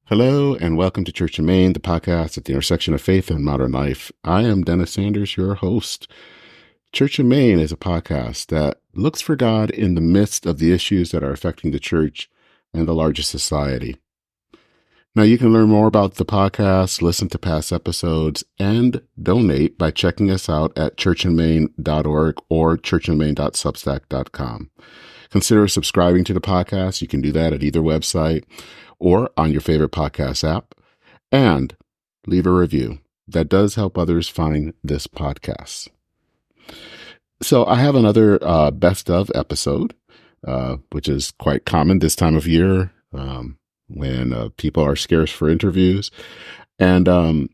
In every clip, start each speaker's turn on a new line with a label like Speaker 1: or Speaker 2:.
Speaker 1: Hello, and welcome to Church in Maine, the podcast at the intersection of faith and modern life. I am Dennis Sanders, your host. Church in Maine is a podcast that looks for God in the midst of the issues that are affecting the church and the larger society. Now, you can learn more about the podcast, listen to past episodes, and donate by checking us out at churchinmaine.org or churchinmaine.substack.com. Consider subscribing to the podcast. You can do that at either website or on your favorite podcast app, and leave a review. That does help others find this podcast. So I have another best of episode, which is quite common this time of year when people are scarce for interviews. And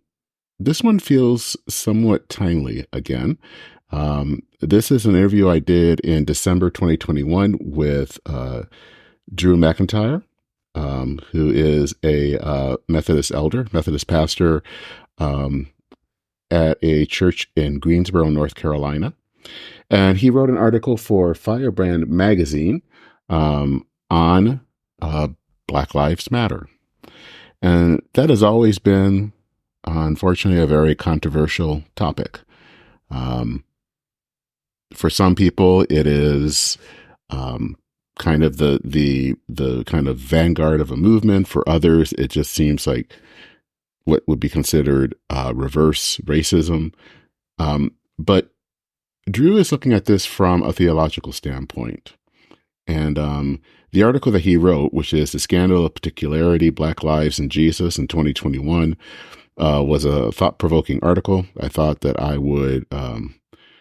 Speaker 1: this one feels somewhat timely again. This is an interview I did in December 2021 with Drew McIntyre, who is a Methodist elder, Methodist pastor at a church in Greensboro, North Carolina. And he wrote an article for Firebrand magazine on Black Lives Matter. And that has always been, unfortunately, a very controversial topic. For some people, it is kind of the kind of vanguard of a movement. For others, it just seems like what would be considered reverse racism. But Drew is looking at this from a theological standpoint. And the article that he wrote, which is The Scandal of Particularity, Black Lives and Jesus in 2021, was a thought-provoking article. I thought that I would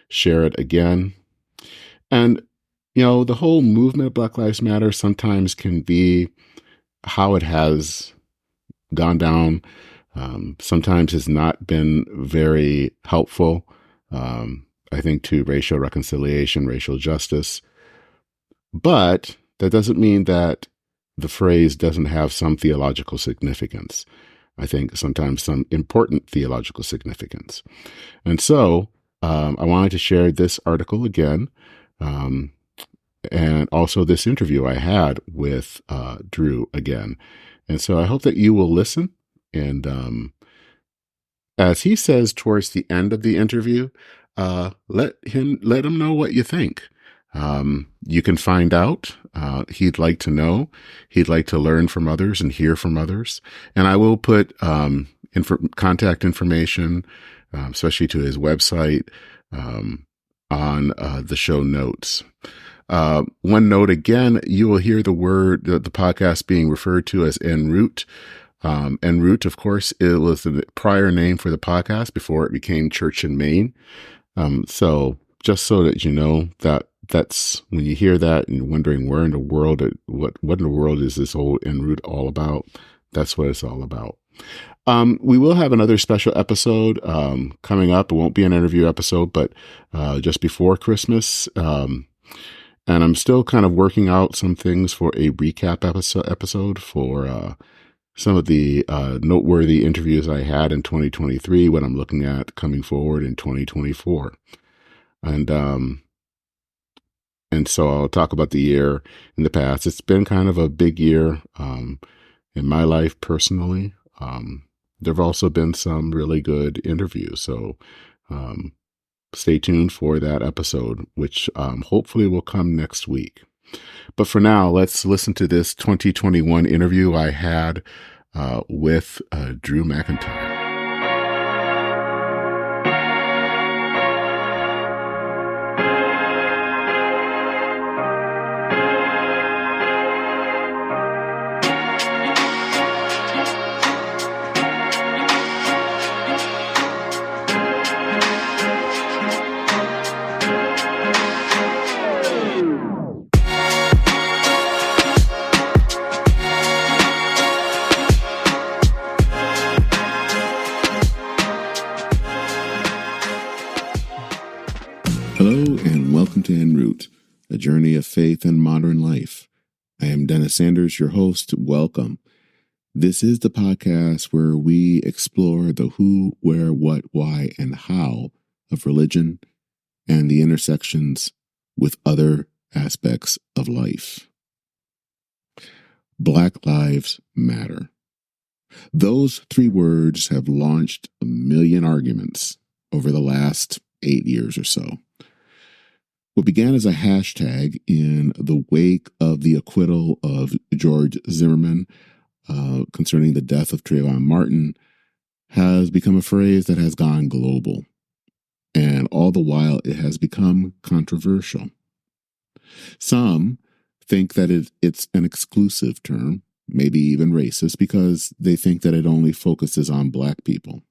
Speaker 1: share it again. And you know, the whole movement of Black Lives Matter sometimes can be how it has gone down. Sometimes has not been very helpful, I think, to racial reconciliation, racial justice. But that doesn't mean that the phrase doesn't have some theological significance. I think sometimes some important theological significance. And so I wanted to share this article again, and also this interview I had with Drew again. And so I hope that you will listen. And as he says towards the end of the interview, let him know what you think. You can find out. He'd like to know. He'd like to learn from others and hear from others. And I will put contact information, especially to his website, on the show notes. One note again, you will hear the podcast being referred to as en route. En route, of course, it was the prior name for the podcast before it became Church in Maine. So just so that you know that's when you hear that and you're wondering where in the world, what in the world is this whole en route all about? That's what it's all about. We will have another special episode coming up. It won't be an interview episode, but just before Christmas. And I'm still kind of working out some things for a recap episode for some of the noteworthy interviews I had in 2023, what I'm looking at coming forward in 2024. And so I'll talk about the year in the past. It's been kind of a big year in my life personally. There have also been some really good interviews. So stay tuned for that episode, which hopefully will come next week. But for now, let's listen to this 2021 interview I had with Drew McIntyre. Hello and welcome to En Route, a journey of faith and modern life. I am Dennis Sanders, your host. Welcome. This is the podcast where we explore the who, where, what, why, and how of religion and the intersections with other aspects of life. Black Lives Matter. Those three words have launched a million arguments over the last 8 years or so. What began as a hashtag in the wake of the acquittal of George Zimmerman concerning the death of Trayvon Martin has become a phrase that has gone global. And all the while, it has become controversial. Some think that it's an exclusive term, maybe even racist, because they think that it only focuses on Black people.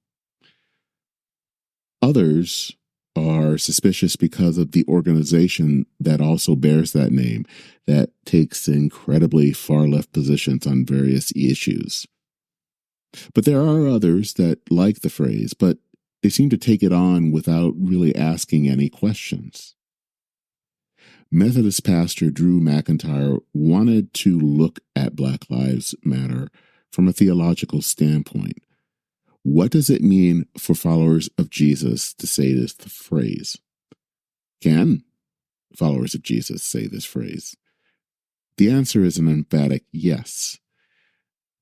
Speaker 1: Others are suspicious because of the organization that also bears that name, that takes incredibly far-left positions on various issues. But there are others that like the phrase, but they seem to take it on without really asking any questions. Methodist pastor Drew McIntyre wanted to look at Black Lives Matter from a theological standpoint. What does it mean for followers of Jesus to say this phrase? Can followers of Jesus say this phrase? The answer is an emphatic yes.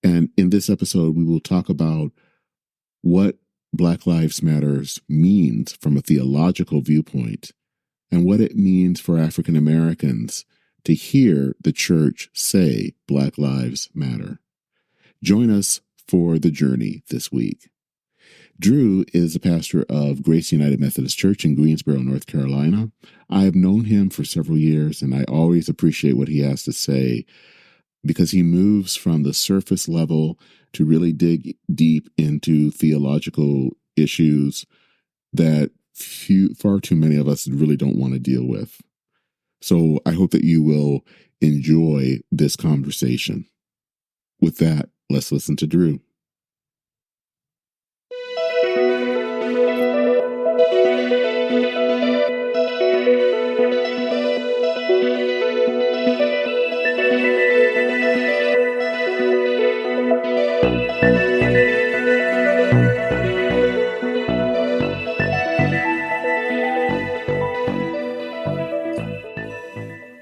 Speaker 1: And in this episode, we will talk about what Black Lives Matter means from a theological viewpoint and what it means for African Americans to hear the church say Black Lives Matter. Join us for the journey this week. Drew is a pastor of Grace United Methodist Church in Greensboro, North Carolina. I have known him for several years, and I always appreciate what he has to say because he moves from the surface level to really dig deep into theological issues that far too many of us really don't want to deal with. So I hope that you will enjoy this conversation. With that, let's listen to Drew.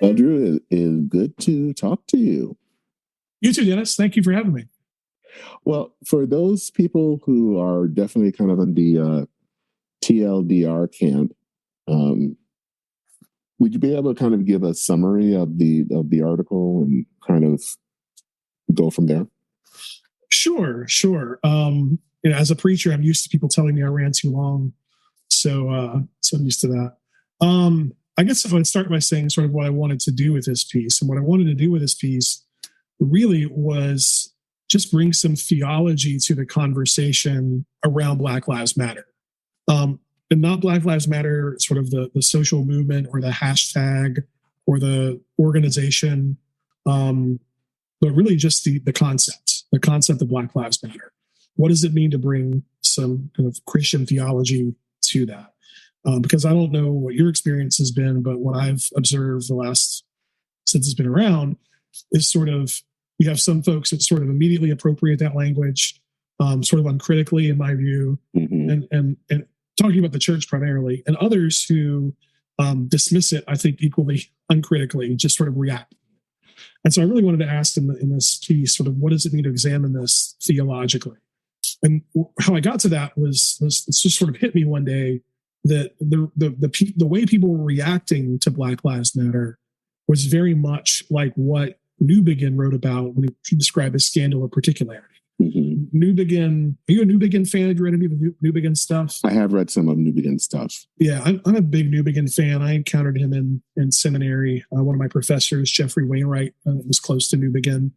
Speaker 1: Well, Drew, it is good to talk to you.
Speaker 2: You too, Dennis. Thank you for having me.
Speaker 1: Well, for those people who are definitely kind of in the TLDR camp, would you be able to kind of give a summary of the article and kind of go from there?
Speaker 2: Sure. As a preacher, I'm used to people telling me I ran too long, so I'm used to that. I guess if I would start by saying sort of what I wanted to do with this piece, and what I wanted to do with this piece really was just bring some theology to the conversation around Black Lives Matter. And not Black Lives Matter, sort of the social movement or the hashtag or the organization, but really just the concept of Black Lives Matter. What does it mean to bring some kind of Christian theology to that? Because I don't know what your experience has been, but what I've observed since it's been around is sort of, you have some folks that sort of immediately appropriate that language, sort of uncritically, in my view, and talking about the church primarily, and others who dismiss it, I think, equally uncritically, just sort of react. And so I really wanted to ask in this piece, sort of, what does it mean to examine this theologically? And how I got to that was it just sort of hit me one day that the way people were reacting to Black Lives Matter was very much like what Newbigin wrote about when he described a scandal of particularity. Newbigin, are you a Newbigin fan? Have you read any of Newbigin stuff?
Speaker 1: I have read some of Newbigin stuff.
Speaker 2: Yeah, I'm a big Newbigin fan. I encountered him in seminary. One of my professors, Jeffrey Wainwright, was close to Newbigin.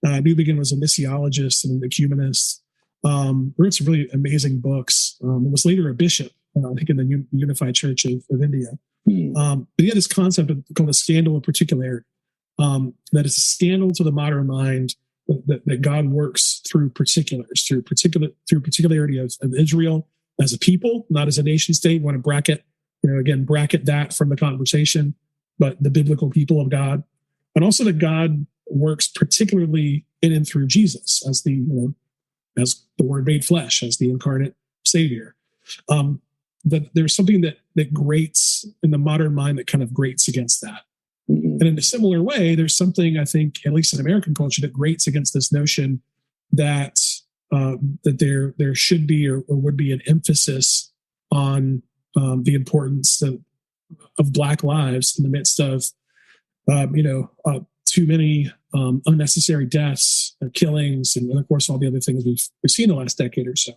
Speaker 2: Newbigin was a missiologist and an ecumenist. Wrote some really amazing books. Was later a bishop, I think, in the Unified Church of India. But he had this concept called a scandal of particularity. That it's a scandal to the modern mind that God works through particulars, through particularity of Israel as a people, not as a nation state. Want to bracket that from the conversation, but the biblical people of God, and also that God works particularly in and through Jesus as as the Word made flesh, as the incarnate Savior. That there's something that grates in the modern mind that kind of grates against that. And in a similar way, there's something, I think, at least in American culture, that grates against this notion that that there should be or would be an emphasis on the importance of Black lives in the midst of too many unnecessary deaths, killings, and of course all the other things we've seen the last decade or so.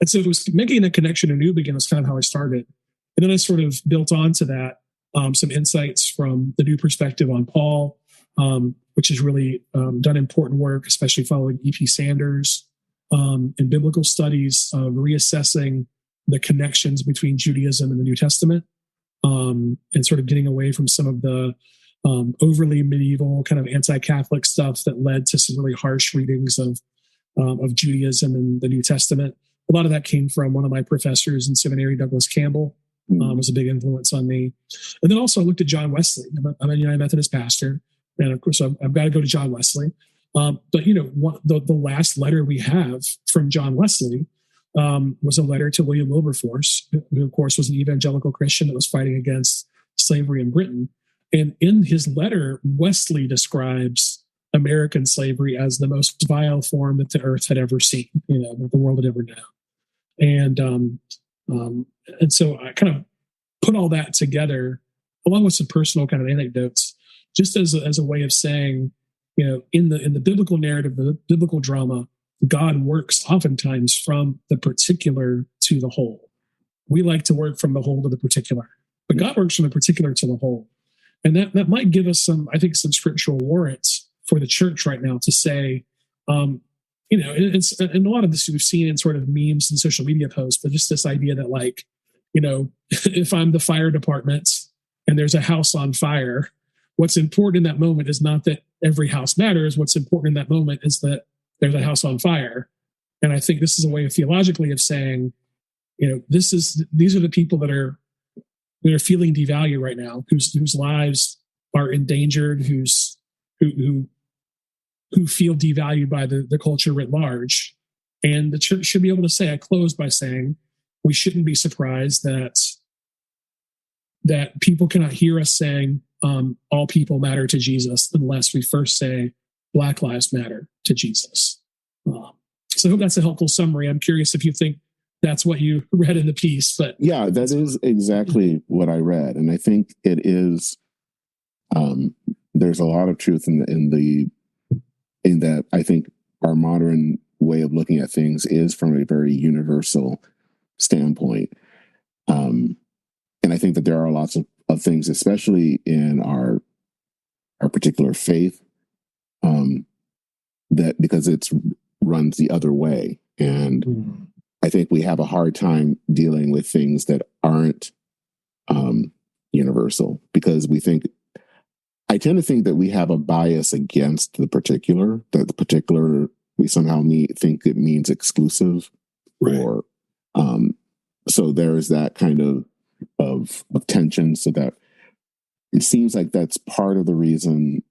Speaker 2: And so it was making that connection anew again was kind of how I started. And then I sort of built onto that some insights from the new perspective on Paul, which has really done important work, especially following E.P. Sanders, in biblical studies, reassessing the connections between Judaism and the New Testament, and sort of getting away from some of the overly medieval kind of anti-Catholic stuff that led to some really harsh readings of Judaism and the New Testament. A lot of that came from one of my professors in seminary, Douglas Campbell, was a big influence on me. And then also I looked at John Wesley. I'm a United Methodist pastor, and of course I've got to go to John Wesley. But the last letter we have from John Wesley was a letter to William Wilberforce, who of course was an evangelical Christian that was fighting against slavery in Britain. And in his letter, Wesley describes American slavery as the most vile form that the earth had ever seen, that the world had ever known. And so I kind of put all that together, along with some personal kind of anecdotes, just as a way of saying, in the biblical narrative, the biblical drama, God works oftentimes from the particular to the whole. We like to work from the whole to the particular, but God works from the particular to the whole. And that might give us some scriptural warrants for the church right now to say, it's, and a lot of this we've seen in sort of memes and social media posts, but just this idea that if I'm the fire department and there's a house on fire, what's important in that moment is not that every house matters. What's important in that moment is that there's a house on fire. And I think this is a way of theologically of saying, these are the people that are feeling devalued right now, whose lives are endangered, who feel devalued by the culture writ large. And the church should be able to say, I close by saying, we shouldn't be surprised that people cannot hear us saying all people matter to Jesus unless we first say Black lives matter to Jesus. So I hope that's a helpful summary. I'm curious if you think that's what you read in the piece. But
Speaker 1: yeah, that is exactly what I read. And I think it is, there's a lot of truth in that. I think our modern way of looking at things is from a very universal standpoint. And I think that there are lots of things, especially in our particular faith, that because it runs the other way. And I think we have a hard time dealing with things that aren't universal, because I tend to think that we have a bias against the particular, that the particular, we somehow think it means exclusive, right? Or so there is that kind of tension, so that it seems like that's part of the reason,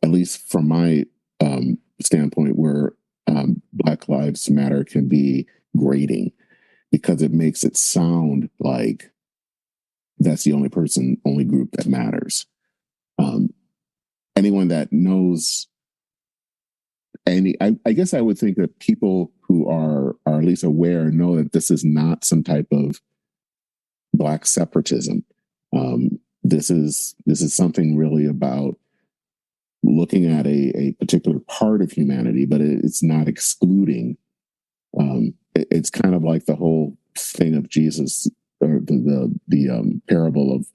Speaker 1: at least from my standpoint, where Black Lives Matter can be grating, because it makes it sound like that's the only group that matters. Anyone that knows I guess I would think that people who are at least aware know that this is not some type of Black separatism. This is something really about looking at a particular part of humanity, but it's not excluding. It's kind of like the whole thing of Jesus, or the parable of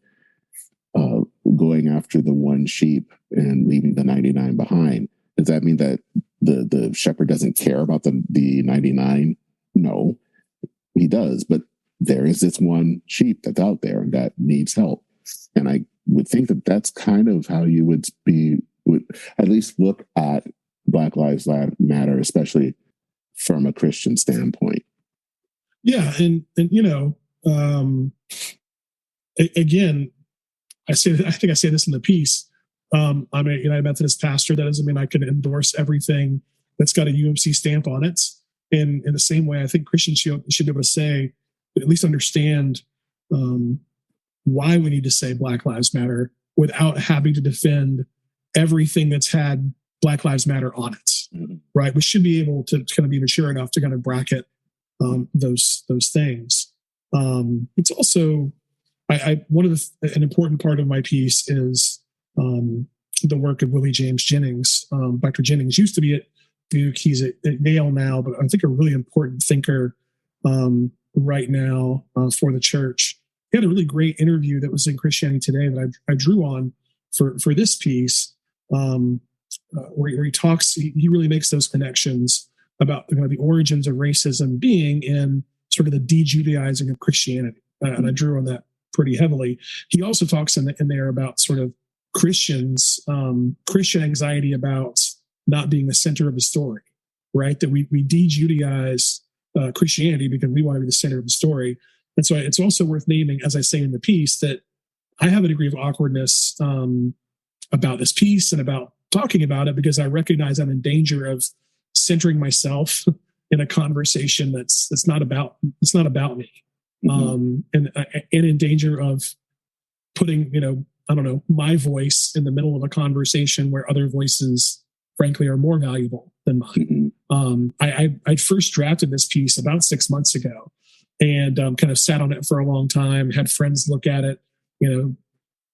Speaker 1: going after the one sheep and leaving the 99 behind. Does that mean that the shepherd doesn't care about the 99? No, he does. But there is this one sheep that's out there that needs help. And I would think that that's kind of how you would at least look at Black Lives Matter, especially from a Christian standpoint.
Speaker 2: Yeah. And again, I think I say this in the piece. I'm a United Methodist pastor. That doesn't mean I can endorse everything that's got a UMC stamp on it. And in the same way, I think Christians should be able to say, at least understand why we need to say Black Lives Matter without having to defend everything that's had Black Lives Matter on it. right? We should be able to kind of be mature enough to kind of bracket those things. It's also an important part of my piece is the work of Willie James Jennings. Dr. Jennings used to be at Duke. He's at Yale now, but I think a really important thinker right now for the church. He had a really great interview that was in Christianity Today that I drew on for this piece, where he talks. He really makes those connections about the origins of racism being in sort of the de-Judaizing of Christianity, and I drew on that pretty heavily. He also talks in there about sort of Christian anxiety about not being the center of the story, right? That we de-Judaize Christianity because we want to be the center of the story. And so it's also worth naming, as I say in the piece, that I have a degree of awkwardness about this piece and about talking about it because I recognize I'm in danger of centering myself in a conversation that's not about me, and in danger of putting my voice in the middle of a conversation where other voices, frankly, are more valuable than mine. I first drafted this piece about 6 months ago, and kind of sat on it for a long time. Had friends look at it,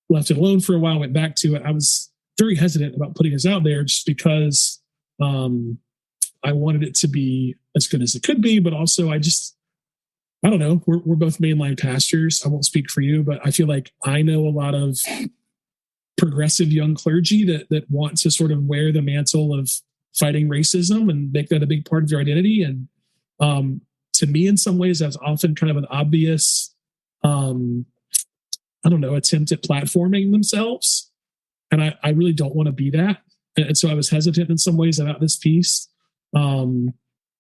Speaker 2: left it alone for a while, went back to it. I was very hesitant about putting this out there just because I wanted it to be as good as it could be, but also I don't know. We're both mainline pastors. I won't speak for you, but I feel like I know a lot of progressive young clergy that want to sort of wear the mantle of fighting racism and make that a big part of their identity. And to me, in some ways, that's often kind of an obvious, attempt at platforming themselves. And I really don't want to be that. And so I was hesitant in some ways about this piece.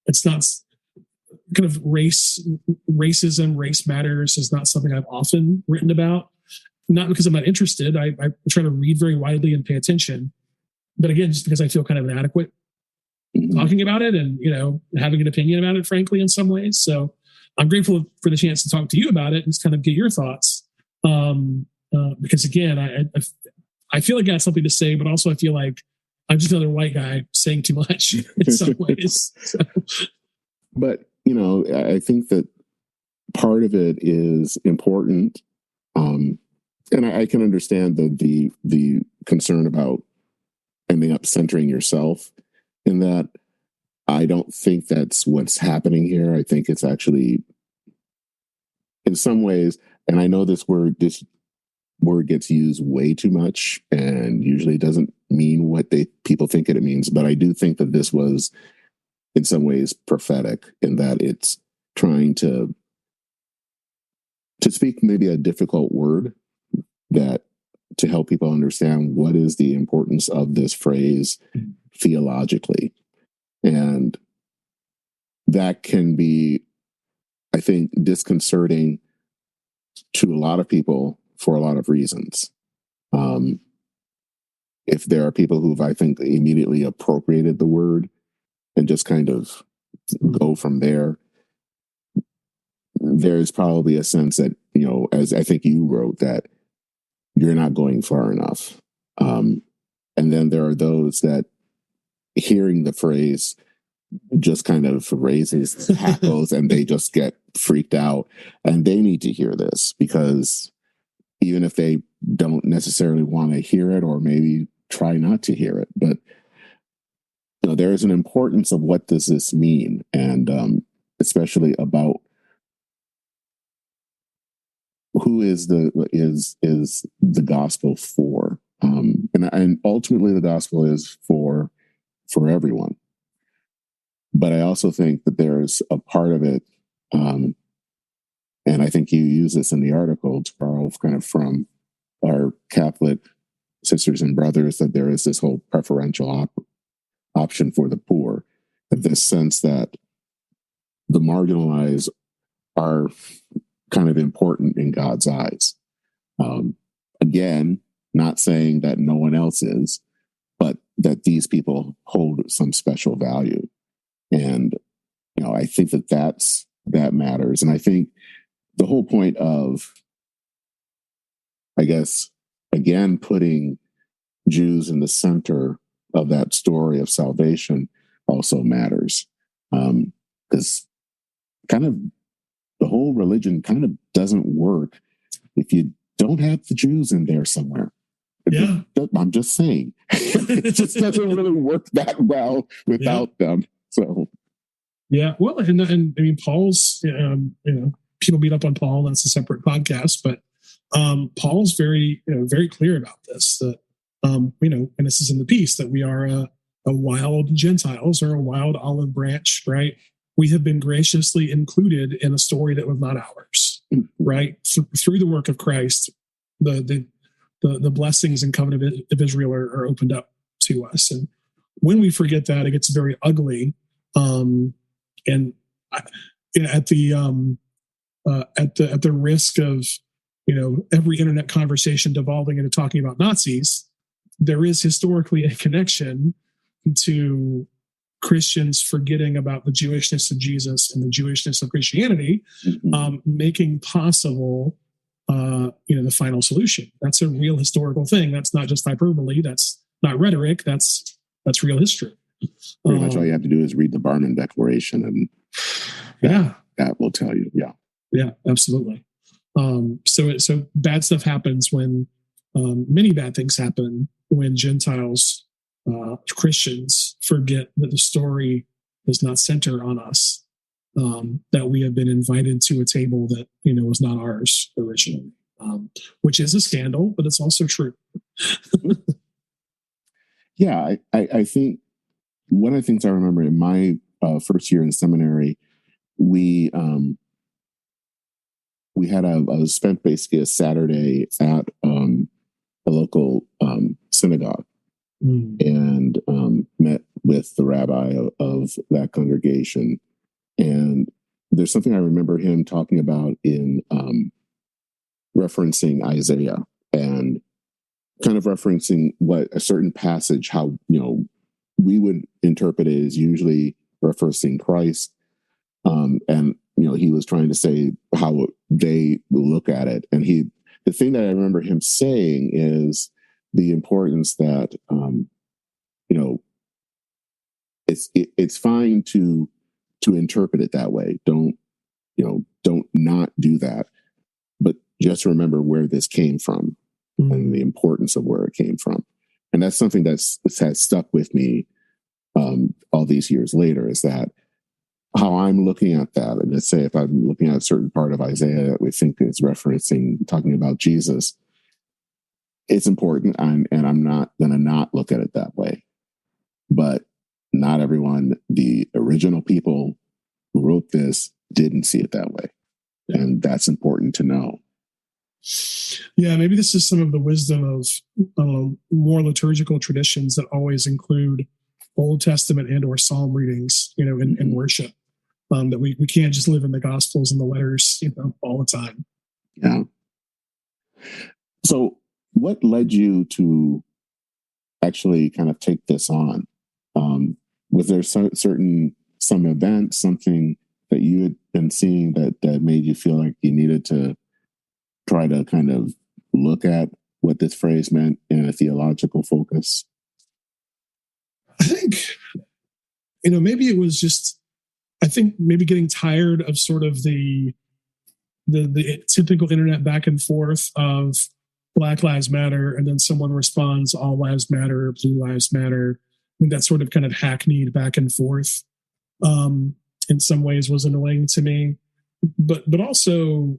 Speaker 2: It's not kind of racism, race matters is not something I've often written about. Not because I'm not interested. I try to read very widely and pay attention. But again, just because I feel kind of inadequate talking about it and, having an opinion about it, frankly, in some ways. So I'm grateful for the chance to talk to you about it and just kind of get your thoughts. Because again, I feel like I got something to say, but also I feel like I'm just another white guy saying too much in some ways. So.
Speaker 1: But, I think that part of it is important. And I can understand the concern about ending up centering yourself in that. I don't think that's what's happening here. I think it's actually, in some ways, and I know this word gets used way too much and usually doesn't mean what people think it means. But I do think that this was, in some ways, prophetic in that it's trying to speak maybe a difficult word that to help people understand what is the importance of this phrase theologically. And that can be, I think, disconcerting to a lot of people for a lot of reasons. If there are people who've, I think, immediately appropriated the word and just kind of go from there, there's probably a sense that, as I think you wrote, that you're not going far enough. And then there are those that hearing the phrase just kind of raises hackles and they just get freaked out, and they need to hear this because even if they don't necessarily want to hear it or maybe try not to hear it, but there is an importance of what does this mean, and especially about who is the gospel for, and ultimately the gospel is for everyone. But I also think that there's a part of it, and I think you use this in the article to borrow kind of from our Catholic sisters and brothers, that there is this whole preferential option for the poor, this sense that the marginalized are kind of important in God's eyes. Again, not saying that no one else is, but that these people hold some special value. And, I think that matters. And I think the whole point of, I guess, again, putting Jews in the center of that story of salvation also matters. Because kind of the whole religion kind of doesn't work if you don't have the Jews in there somewhere.
Speaker 2: Yeah.
Speaker 1: I'm just saying. It just doesn't really work that well without them. So,
Speaker 2: yeah. Well, and I mean, Paul's, people beat up on Paul. That's a separate podcast, but Paul's very clear about this, that, and this is in the piece, that we are a wild Gentiles, or a wild olive branch, right? We have been graciously included in a story that was not ours, right? Through the work of Christ, the blessings and covenant of Israel are opened up to us. And when we forget that, it gets very ugly. At the risk of, every internet conversation devolving into talking about Nazis, there is historically a connection to Christians forgetting about the Jewishness of Jesus and the Jewishness of Christianity, making possible, the final solution. That's a real historical thing. That's not just hyperbole. That's not rhetoric. That's real history.
Speaker 1: Pretty much all you have to do is read the Barmen Declaration, and that will tell you.
Speaker 2: Yeah, absolutely. So bad stuff happens when many bad things happen when Gentiles, Christians, forget that the story does not center on us, that we have been invited to a table that was not ours originally, which is a scandal, but it's also true.
Speaker 1: Yeah, I think one of the things I remember in my first year in seminary, we had I spent basically a Saturday at a local synagogue, and met with the rabbi of that congregation. And there's something I remember him talking about in referencing Isaiah, and kind of referencing what a certain passage, how we would interpret it as usually referencing Christ, and he was trying to say how they will look at it. And the thing that I remember him saying is the importance that it's fine to interpret it that way. Don't not do that, but just remember where this came from, and the importance of where it came from. And that's something that has stuck with me all these years later, is that how I'm looking at that. And let's say if I'm looking at a certain part of Isaiah that we think is talking about Jesus, it's important, and I'm not going to not look at it that way. But not everyone, the original people who wrote this, didn't see it that way. Yeah. And that's important to know.
Speaker 2: Yeah, maybe this is some of the wisdom of more liturgical traditions that always include Old Testament and or Psalm readings, in worship. That we can't just live in the Gospels and the letters, all the time.
Speaker 1: Yeah. So what led you to actually kind of take this on? Was there some event, something that you had been seeing that made you feel like you needed to try to kind of look at what this phrase meant in a theological focus?
Speaker 2: I think, maybe it was just, maybe getting tired of sort of the typical internet back and forth of Black Lives Matter, and then someone responds, All Lives Matter, Blue Lives Matter. I think that sort of kind of hackneyed back and forth in some ways was annoying to me. But also,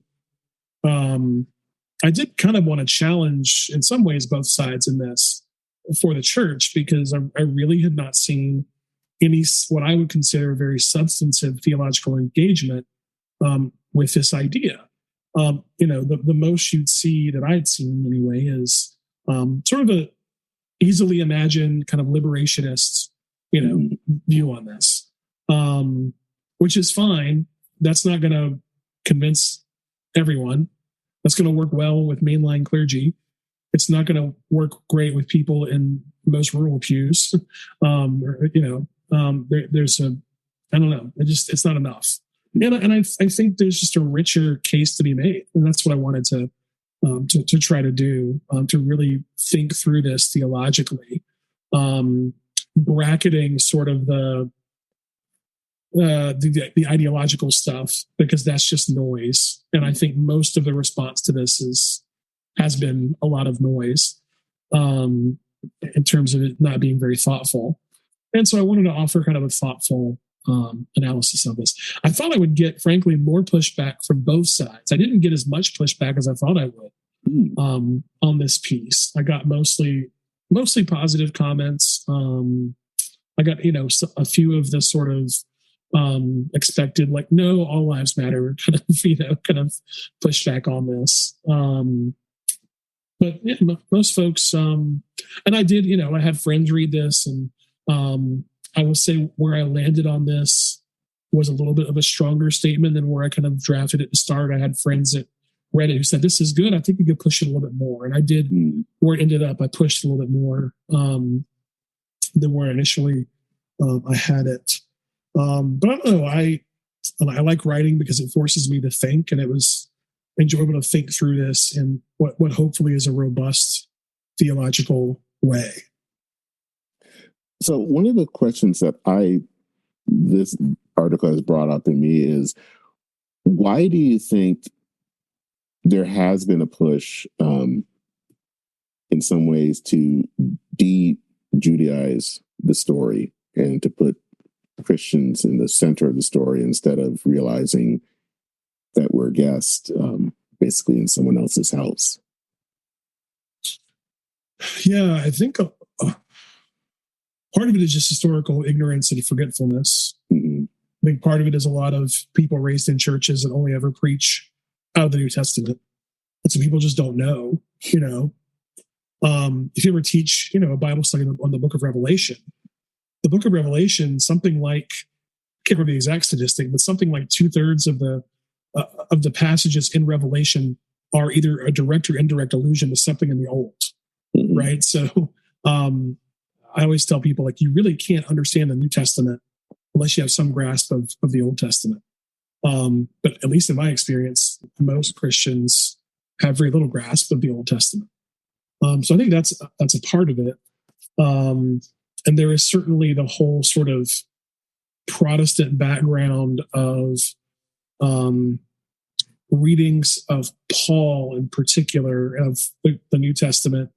Speaker 2: I did kind of want to challenge, in some ways, both sides in this for the church, because I really had not seen any, what I would consider, very substantive theological engagement with this idea. The most you'd see that I'd seen anyway is sort of a easily imagined kind of liberationist, view on this, which is fine. That's not going to convince everyone. That's going to work well with mainline clergy. It's not going to work great with people in most rural pews. There's I don't know. It's not enough. And I think there's just a richer case to be made, and that's what I wanted to try to do, to really think through this theologically, bracketing sort of the the ideological stuff, because that's just noise. And I think most of the response to this has been a lot of noise in terms of it not being very thoughtful. And so I wanted to offer kind of a thoughtful analysis of this. I thought I would get, frankly, more pushback from both sides. I didn't get as much pushback as I thought I would on this piece. I got mostly positive comments. I got, a few of the sort of expected, like, no, all lives matter kind of pushback on this. But yeah, most folks, and I did, I had friends read this, and I will say where I landed on this was a little bit of a stronger statement than where I kind of drafted it to start. I had friends that read it who said, this is good. I think you could push it a little bit more. And I did. Where it ended up, I pushed a little bit more than where initially I had it. But I don't know. I like writing because it forces me to think, and it was enjoyable to think through this in what hopefully is a robust theological way.
Speaker 1: So one of the questions that this article has brought up in me is, why do you think there has been a push in some ways to de-Judaize the story and to put Christians in the center of the story instead of realizing that we're guests basically in someone else's house?
Speaker 2: Yeah, I think part of it is just historical ignorance and forgetfulness. I think part of it is a lot of people raised in churches that only ever preach out of the New Testament. And so people just don't know, if you ever teach, a Bible study on the book of Revelation, something like, I can't remember the exact statistic, but something like 2/3 of the passages in Revelation are either a direct or indirect allusion to something in the Old, right? So I always tell people, like, you really can't understand the New Testament unless you have some grasp of the Old Testament. But at least in my experience, most Christians have very little grasp of the Old Testament. So I think that's a part of it. And there is certainly the whole sort of Protestant background of readings of Paul in particular, of the New Testament,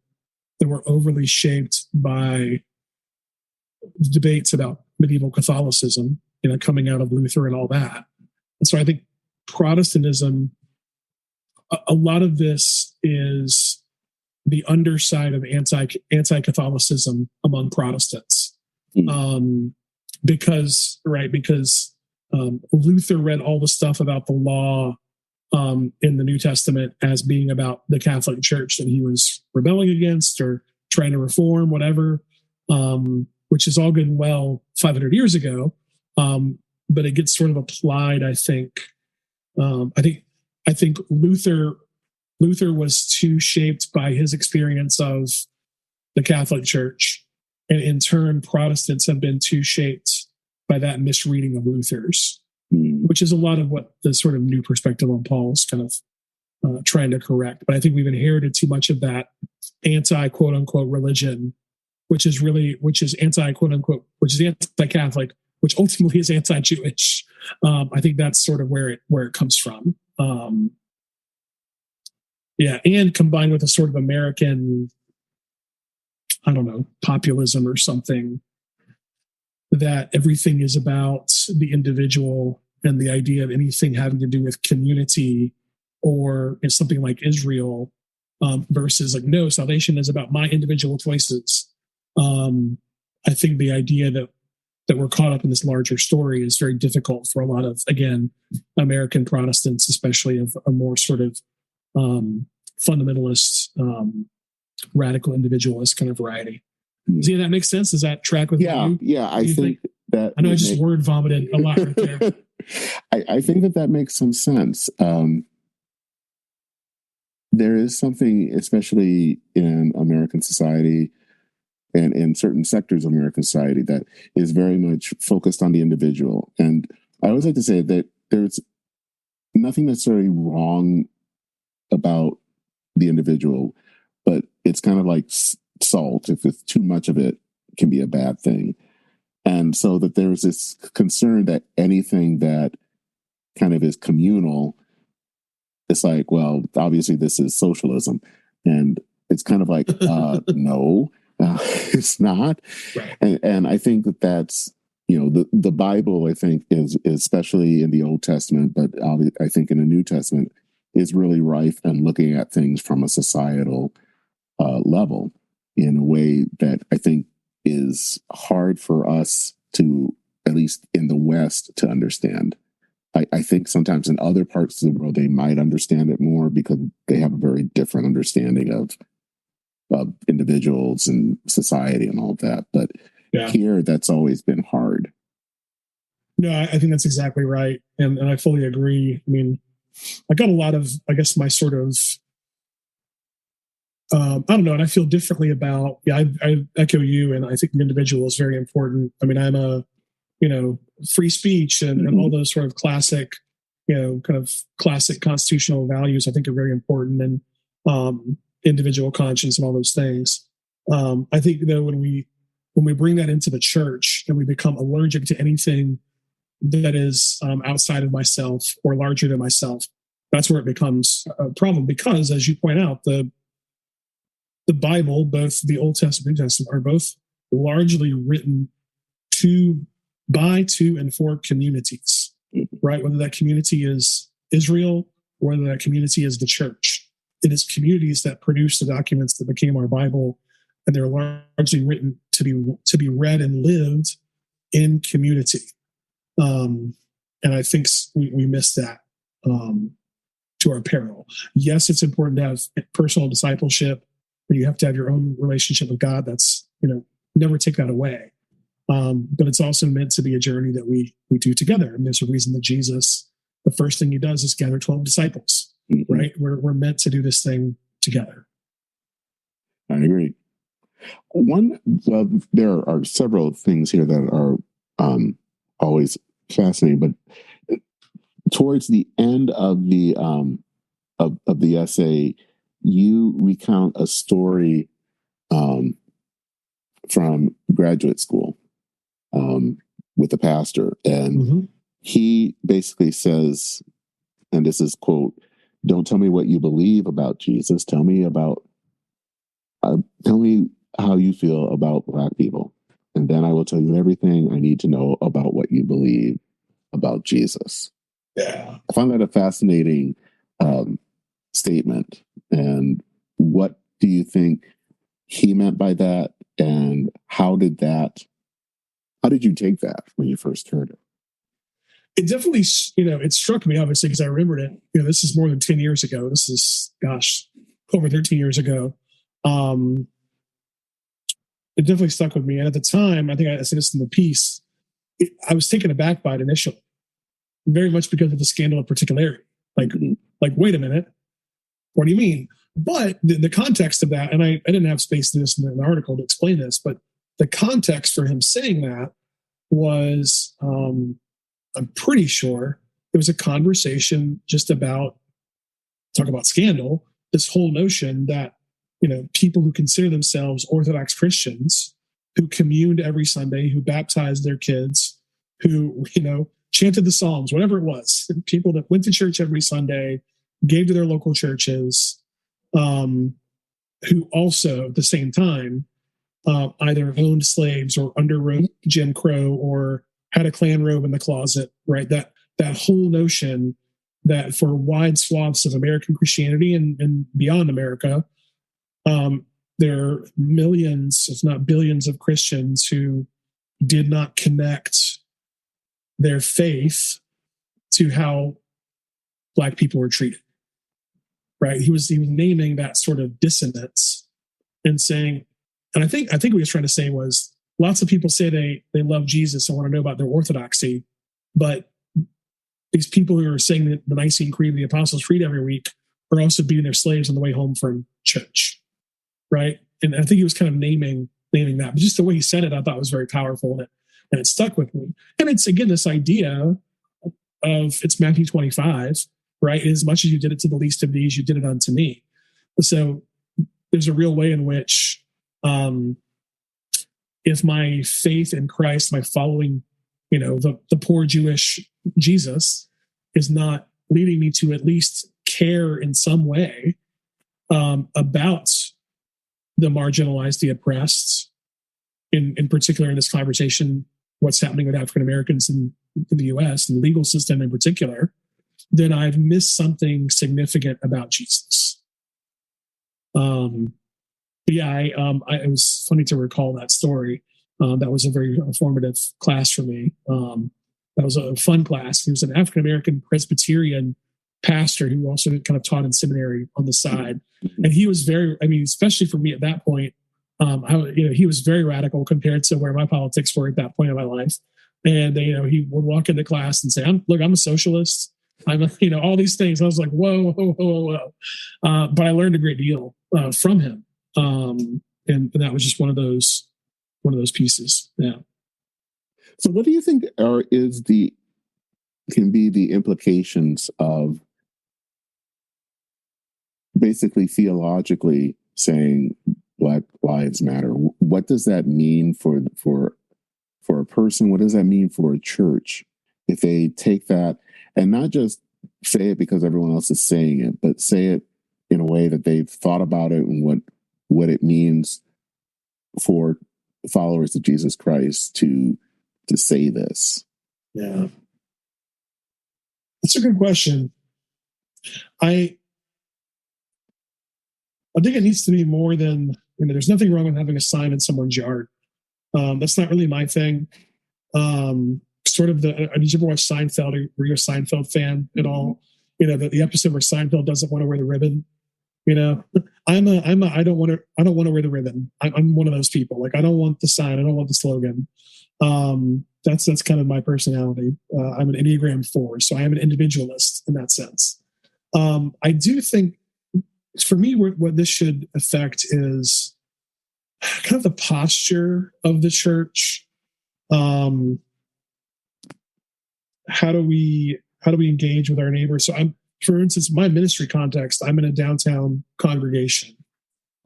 Speaker 2: that were overly shaped by debates about medieval Catholicism, coming out of Luther and all that. And so I think Protestantism, a lot of this is the underside of anti-Catholicism among Protestants. Because Luther read all the stuff about the law in the New Testament as being about the Catholic Church that he was rebelling against or trying to reform, whatever, which is all good and well 500 years ago. But it gets sort of applied, I think. I think Luther was too shaped by his experience of the Catholic Church, and in turn, Protestants have been too shaped by that misreading of Luther's, which is a lot of what the sort of new perspective on Paul is kind of trying to correct. But I think we've inherited too much of that anti-quote unquote religion, which is anti-quote unquote, which is anti-Catholic, which ultimately is anti-Jewish. I think that's sort of where it comes from. And combined with a sort of American, I don't know, populism or something, that everything is about the individual, and the idea of anything having to do with community or something like Israel, versus like, no, salvation is about my individual choices. I think the idea that we're caught up in this larger story is very difficult for a lot of, again, American Protestants, especially of a more sort of fundamentalist, radical individualist kind of variety. See, that makes sense? Does that track with you?
Speaker 1: Yeah, I think that...
Speaker 2: I know I just word vomited a lot right there.
Speaker 1: I think that makes some sense. There is something, especially in American society and in certain sectors of American society, that is very much focused on the individual. And I always like to say that there's nothing necessarily wrong about the individual, but it's kind of like salt. If it's too much of it, can be a bad thing. And so that there's this concern that anything that kind of is communal, it's like, well, obviously this is socialism. And it's kind of like, no, it's not.
Speaker 2: Right.
Speaker 1: And I think that's, the Bible, I think, is especially in the Old Testament, but I think in the New Testament, is really rife and looking at things from a societal level in a way that I think is hard for us to, at least in the West, to understand. I think sometimes in other parts of the world, they might understand it more because they have a very different understanding of individuals and society and all of that. But here, that's always been hard.
Speaker 2: No, I think that's exactly right. And I fully agree. I mean, I got a lot of, I guess, my sort of, I don't know, and I feel differently about, I echo you, and I think the individual is very important. I mean, I'm a, free speech and all those sort of classic, kind of classic constitutional values, I think are very important, and individual conscience and all those things. I think, though, when we bring that into the church and we become allergic to anything that is outside of myself or larger than myself, that's where it becomes a problem. Because, as you point out, the Bible, both the Old Testament and New Testament, are both largely written by, to, and for communities, right? Whether that community is Israel, or whether that community is the church. It is communities that produce the documents that became our Bible, and they're largely written to be read and lived in community. And I think we miss that to our peril. Yes, it's important to have personal discipleship, but you have to have your own relationship with God. That's, never take that away. But it's also meant to be a journey that we do together. And there's a reason that Jesus, the first thing he does is gather 12 disciples, right? We're meant to do this thing together.
Speaker 1: I agree. There are several things here that are always fascinating, but towards the end of the essay, you recount a story from graduate school with a pastor, and he basically says, and this is quote, "Don't tell me what you believe about Jesus. Tell me how you feel about Black people, and then I will tell you everything I need to know about what you believe about Jesus."
Speaker 2: Yeah,
Speaker 1: I find that a fascinating statement. And what do you think he meant by that? And how did you take that when you first heard it?
Speaker 2: It definitely, it struck me, obviously, because I remembered it. This is more than 10 years ago. This is, over 13 years ago. It definitely stuck with me. And at the time, I think I said this in the piece, I was taken aback by it initially, very much because of the scandal of particularity. Like, wait a minute, what do you mean? But the context of that, and I didn't have space to this in the article to explain this, but the context for him saying that was, I'm pretty sure it was a conversation just talk about scandal, this whole notion that, people who consider themselves Orthodox Christians, who communed every Sunday, who baptized their kids, who, chanted the Psalms, whatever it was, people that went to church every Sunday, gave to their local churches, who also at the same time either owned slaves or underwrote Jim Crow or had a Klan robe in the closet, right? That whole notion that for wide swaths of American Christianity and beyond America, there are millions, if not billions, of Christians who did not connect their faith to how Black people were treated. Right? He was naming that sort of dissonance and saying, and I think what he was trying to say was, lots of people say they love Jesus and want to know about their orthodoxy, but these people who are saying the Nicene Creed, the Apostles' Creed every week, are also beating their slaves on the way home from church, right? And I think he was kind of naming that, but just the way he said it, I thought was very powerful, and it stuck with me. And it's again this idea of, it's Matthew 25. Right? As much as you did it to the least of these, you did it unto me. So there's a real way in which, if my faith in Christ, my following, the poor Jewish Jesus, is not leading me to at least care in some way about the marginalized, the oppressed, in particular in this conversation, what's happening with African Americans in the U.S. and the legal system in particular, then I've missed something significant about Jesus. It was funny to recall that story. That was a very formative class for me. That was a fun class. He was an African American Presbyterian pastor who also kind of taught in seminary on the side, and he was especially for me at that point, he was very radical compared to where my politics were at that point in my life. And he would walk into class and say, I'm a socialist. I'm all these things. I was like, whoa. But I learned a great deal from him. And that was just one of those pieces. Yeah.
Speaker 1: So what do you think can be the implications of basically theologically saying Black Lives Matter? What does that mean for a person? What does that mean for a church if they take that and not just say it because everyone else is saying it, but say it in a way that they've thought about it and what it means for followers of Jesus Christ to say this?
Speaker 2: Yeah. That's a good question. I think it needs to be more than, there's nothing wrong with having a sign in someone's yard. That's not really my thing. Did you ever watch Seinfeld? Were you a Seinfeld fan at all? The episode where Seinfeld doesn't want to wear the ribbon. I don't want to wear the ribbon. I'm one of those people. Like, I don't want the sign. I don't want the slogan. That's kind of my personality. I'm an Enneagram 4, so I am an individualist in that sense. I do think, for me, what this should affect is kind of the posture of the church. How do we engage with our neighbors? So for instance, my ministry context, I'm in a downtown congregation.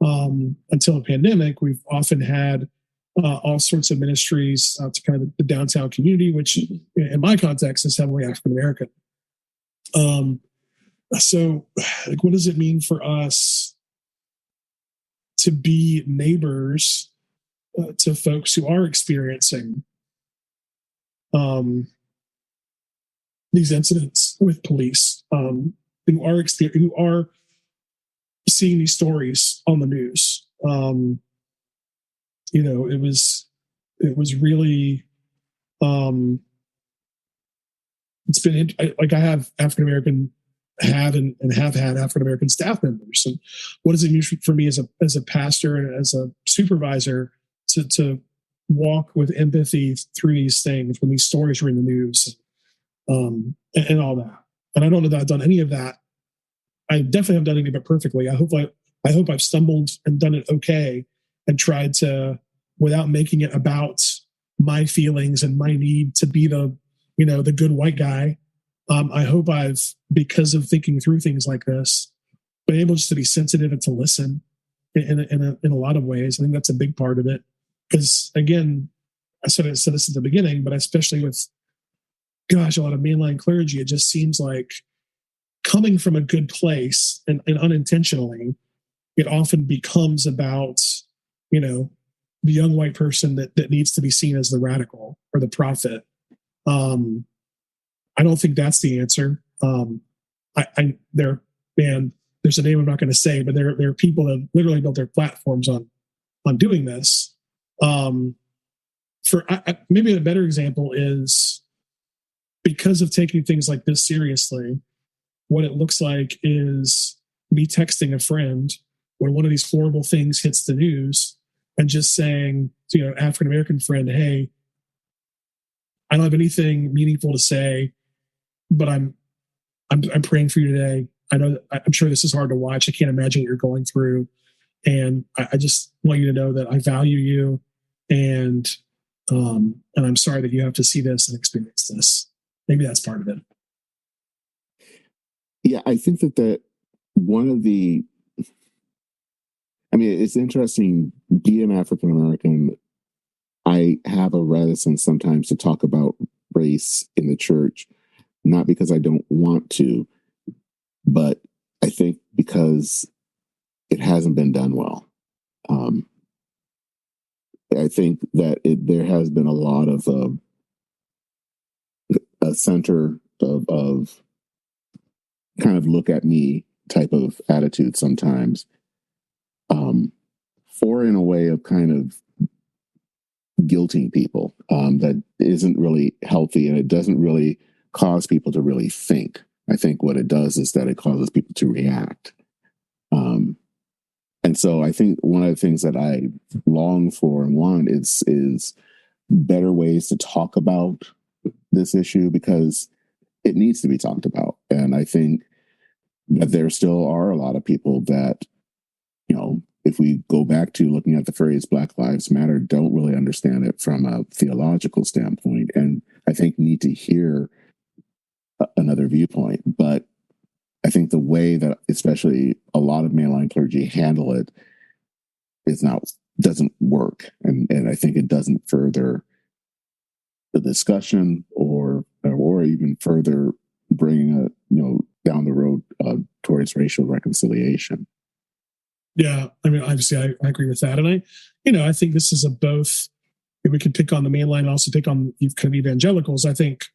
Speaker 2: Until the pandemic, we've often had all sorts of ministries to kind of the downtown community, which in my context is heavily African American. So what does it mean for us to be neighbors to folks who are experiencing these incidents with police, who are seeing these stories on the news? It was really, it's been like, I have African American have had African American staff members, and what does it mean for me as a pastor and as a supervisor to walk with empathy through these things when these stories are in the news, and all that? And I don't know that I've done any of that. I definitely haven't done any of it perfectly. I hope I've stumbled and done it okay, and tried to, without making it about my feelings and my need to be the good white guy. I hope I've, because of thinking through things like this, been able just to be sensitive and to listen in a lot of ways. I think that's a big part of it. Because again, I said this at the beginning, but especially with, a lot of mainline clergy, it just seems like, coming from a good place and unintentionally, it often becomes about, the young white person that needs to be seen as the radical or the prophet. I don't think that's the answer. There's a name I'm not going to say, but there are people that literally built their platforms on doing this. Maybe a better example is, because of taking things like this seriously, what it looks like is me texting a friend when one of these horrible things hits the news, and just saying to an African American friend, "Hey, I don't have anything meaningful to say, but I'm praying for you today. I know I'm sure this is hard to watch. I can't imagine what you're going through, and I just want you to know that I value you, and I'm sorry that you have to see this and experience this." Maybe that's part of it.
Speaker 1: Yeah, I think that one of the, it's interesting being African American I have a reticence sometimes to talk about race in the church, not because I don't want to, but I think because it hasn't been done well. I think that there has been a lot of a center of kind of look at me type of attitude sometimes, for in a way of kind of guilting people, that isn't really healthy, and it doesn't really cause people to really think. I think what it does is that it causes people to react. And so I think one of the things that I long for and want is better ways to talk about this issue, because it needs to be talked about. And I think that there still are a lot of people that, if we go back to looking at the phrase Black Lives Matter, don't really understand it from a theological standpoint, and I think need to hear another viewpoint. But I think the way that especially a lot of mainline clergy handle it doesn't work. And I think it doesn't further the discussion or even further bring down the road towards racial reconciliation.
Speaker 2: Yeah, I mean, obviously, I agree with that, and I think this is a both. We could pick on the mainline and also pick on kind of evangelicals. I think,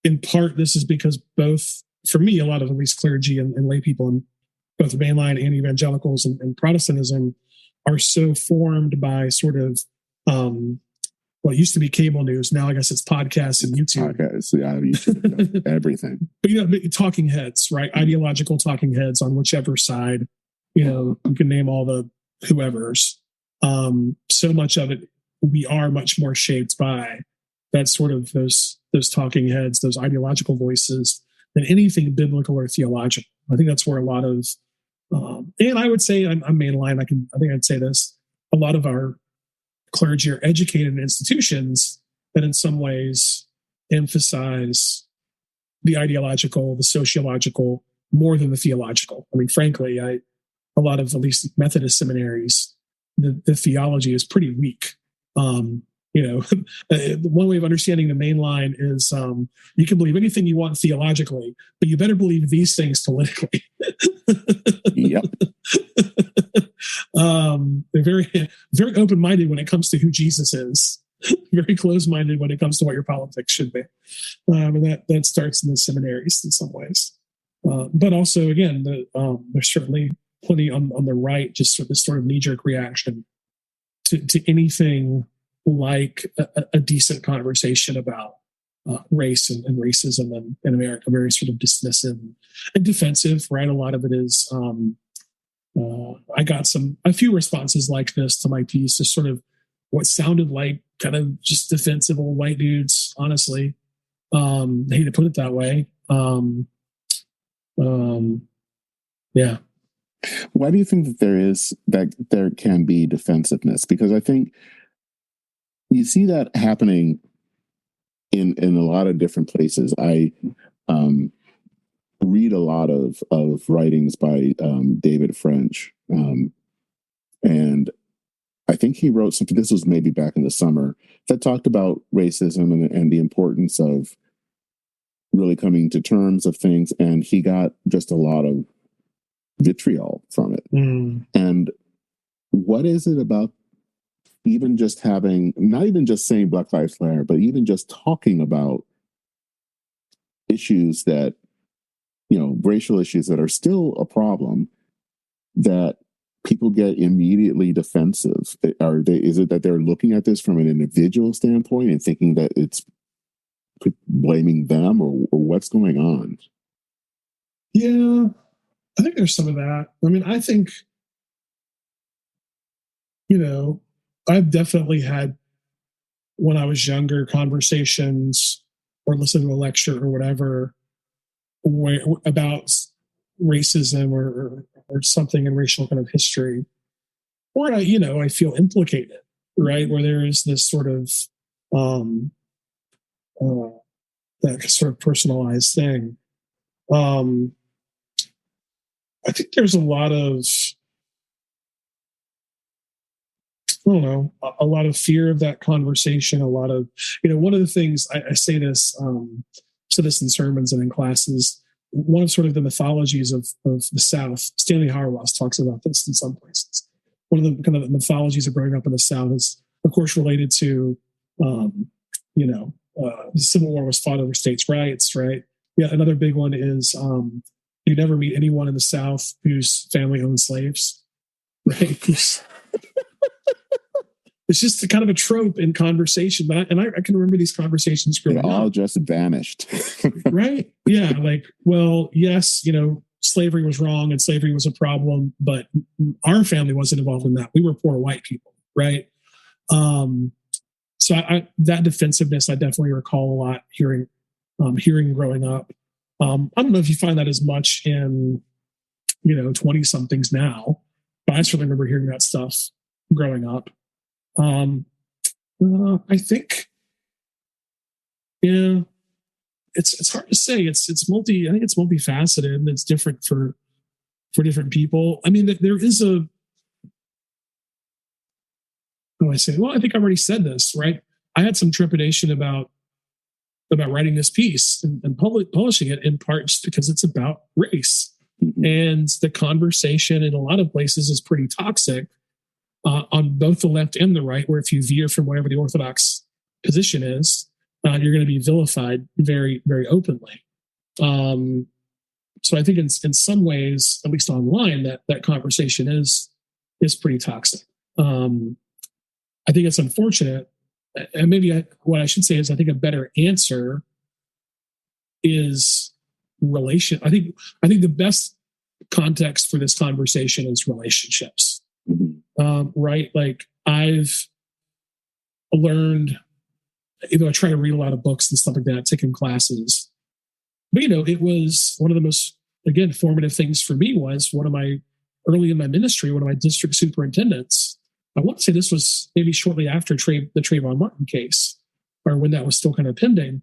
Speaker 2: in part, this is because both, for me, a lot of at least clergy and lay people in both the mainline and evangelicals and Protestantism are so formed by sort of what used to be cable news. Now I guess it's podcasts and YouTube.
Speaker 1: Podcasts, yeah, everything.
Speaker 2: But talking heads, right? Mm-hmm. Ideological talking heads on whichever side. You can name all the whoever's. So much of it, we are much more shaped by that sort of those talking heads, those ideological voices, than anything biblical or theological. I think that's where a lot of, and I would say I'm mainline. I think I'd say this: a lot of our clergy are educated in institutions that, in some ways, emphasize the ideological, the sociological more than the theological. I mean, frankly, a lot of at least Methodist seminaries, the theology is pretty weak. One way of understanding the mainline is you can believe anything you want theologically, but you better believe these things politically.
Speaker 1: Yep.
Speaker 2: They're very, very open-minded when it comes to who Jesus is. Very close-minded when it comes to what your politics should be. And that starts in the seminaries in some ways. But also, again, there's certainly plenty on the right, just this sort of knee-jerk reaction to anything like a decent conversation about race and racism in America. Very sort of dismissive and defensive, right? A lot of it is. I got a few responses like this to my piece, just sort of what sounded like kind of just defensive old white dudes. Honestly, I hate to put it that way. Yeah.
Speaker 1: Why do you think that there can be defensiveness? Because I think you see that happening in a lot of different places. I read a lot of writings by David French, and I think he wrote something. This was maybe back in the summer, that talked about racism and the importance of really coming to terms of things. And he got just a lot of vitriol from it. And what is it about even just having, not even just saying Black Lives Matter, but even just talking about issues that, racial issues that are still a problem, that people get immediately defensive? Is it that they're looking at this from an individual standpoint and thinking that it's blaming them, or what's going on?
Speaker 2: Yeah, I think there's some of that. I mean, I think, I've definitely had, when I was younger, conversations or listened to a lecture or whatever about racism or something in racial kind of history, where I feel implicated, right? Where there is this sort of that sort of personalized thing. I think there's a lot of I don't know, a lot of fear of that conversation, a lot of, one of the things I say this, to this in sermons and in classes, one of sort of the mythologies of the South, Stanley Hauerwas talks about this in some places. One of the kind of the mythologies of growing up in the South is, of course, related to, the Civil War was fought over states' rights, right? Yeah, another big one is you never meet anyone in the South whose family owned slaves, right? It's just a kind of a trope in conversation, but I can remember these conversations growing up.
Speaker 3: All just vanished.
Speaker 2: Right? Yeah. Like, well, yes, slavery was wrong and slavery was a problem, but our family wasn't involved in that. We were poor white people, right? So that defensiveness, I definitely recall a lot hearing growing up. I don't know if you find that as much in, 20 somethings now, but I certainly remember hearing that stuff growing up. I think, yeah, it's hard to say. I think it's multifaceted and it's different for different people. I mean, there is I think I already said this, right? I had some trepidation about writing this piece and publishing it, in part just because it's about race. Mm-hmm. And the conversation in a lot of places is pretty toxic. On both the left and the right, where if you veer from whatever the orthodox position is, you're going to be vilified very, very openly. So I think in some ways, at least online, that conversation is pretty toxic. I think it's unfortunate, and maybe what I should say is I think a better answer is relation. I think the best context for this conversation is relationships. Right? Like I've learned, I try to read a lot of books and stuff like that, taking classes. But, it was one of the most, again, formative things for me was early in my ministry, one of my district superintendents. I want to say this was maybe shortly after the Trayvon Martin case, or when that was still kind of pending.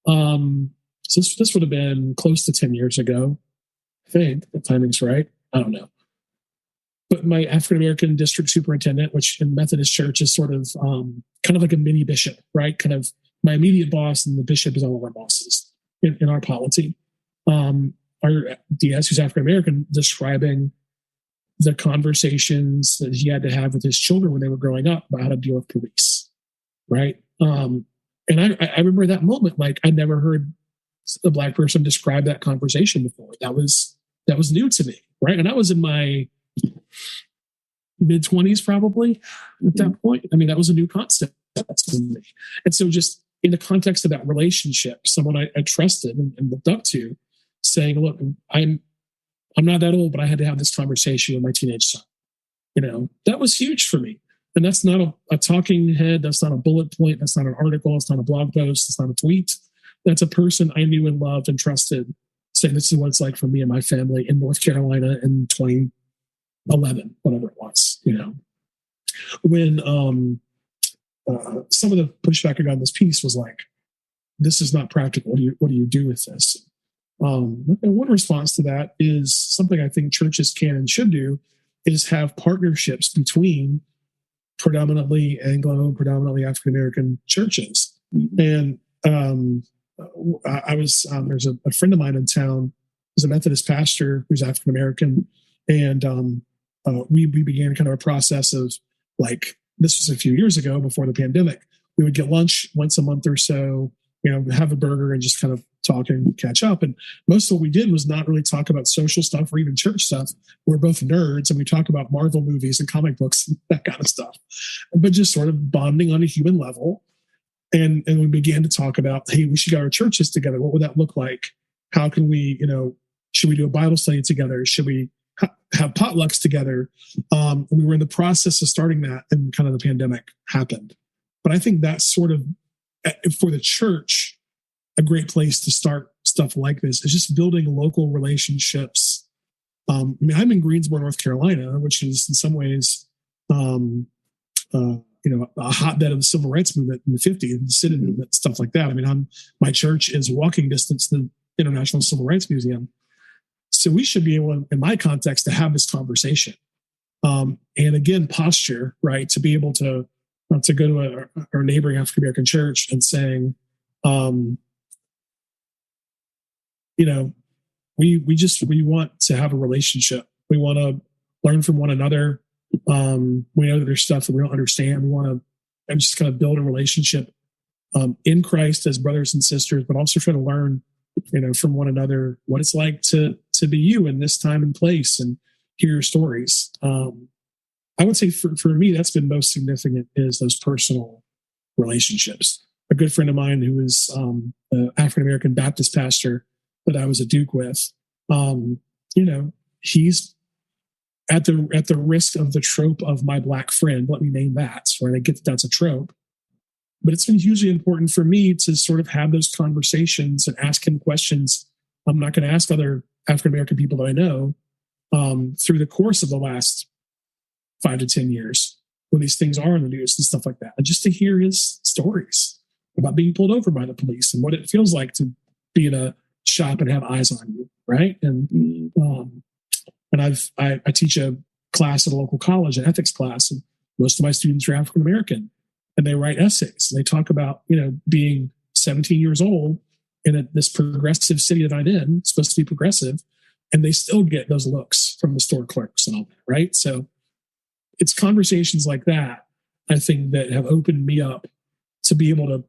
Speaker 2: So this would have been close to 10 years ago. I think the timing's right. I don't know. But my African-American district superintendent, which in Methodist Church is sort of kind of like a mini bishop, right? Kind of my immediate boss, and the bishop is all of our bosses in our polity. Our DS, who's African-American, describing the conversations that he had to have with his children when they were growing up about how to deal with police, right? And I remember that moment, like I never heard a Black person describe that conversation before. That was new to me, right? And I was in my mid-20s probably at that point. I mean, that was a new concept to me. And so just in the context of that relationship, someone I trusted and looked up to, saying, look, I'm not that old, but I had to have this conversation with my teenage son. That was huge for me. And that's not a talking head. That's not a bullet point. That's not an article. It's not a blog post. It's not a tweet. That's a person I knew and loved and trusted, saying this is what it's like for me and my family in North Carolina in 2011, whatever it was, when some of the pushback I got on this piece was like, this is not practical. What do you do with this? And one response to that is something I think churches can and should do is have partnerships between predominantly Anglo, predominantly African-American churches. And there's a friend of mine in town who's a Methodist pastor who's African-American. And we began kind of a process of, like, this was a few years ago before the pandemic. We would get lunch once a month or so, have a burger and just kind of talk and catch up. And most of what we did was not really talk about social stuff or even church stuff. We're both nerds and we talk about Marvel movies and comic books and that kind of stuff, but just sort of bonding on a human level. And we began to talk about, hey, we should get our churches together. What would that look like? How can we, should we do a Bible study together? Should we have potlucks together? We were in the process of starting that, and kind of the pandemic happened. But I think that's sort of, for the church, a great place to start stuff like this is just building local relationships. I'm in Greensboro, North Carolina, which is in some ways, a hotbed of the civil rights movement in the 50s, the citizen movement, stuff like that. My church is walking distance to the International Civil Rights Museum. So we should be able, in my context, to have this conversation. And again, posture, right? To be able to go to our neighboring African American church and saying, we want to have a relationship. We want to learn from one another. We know that there's stuff that we don't understand. We want to just kind of build a relationship in Christ as brothers and sisters, but also try to learn, from one another what it's like to be you in this time and place and hear your stories. I would say for me, that's been most significant is those personal relationships. A good friend of mine who is an African-American Baptist pastor that I was at Duke with, he's at the risk of the trope of my Black friend. Let me name that. So I get that that's a trope. But it's been hugely important for me to sort of have those conversations and ask him questions I'm not going to ask other African-American people that I know through the course of the last 5 to 10 years when these things are in the news and stuff like that. And just to hear his stories about being pulled over by the police and what it feels like to be in a shop and have eyes on you, right? And I teach a class at a local college, an ethics class, and most of my students are African American, and they write essays. They talk about being 17 years old in this progressive city that I'm in, supposed to be progressive, and they still get those looks from the store clerks and all that, right? So it's conversations like that, I think, that have opened me up to be able to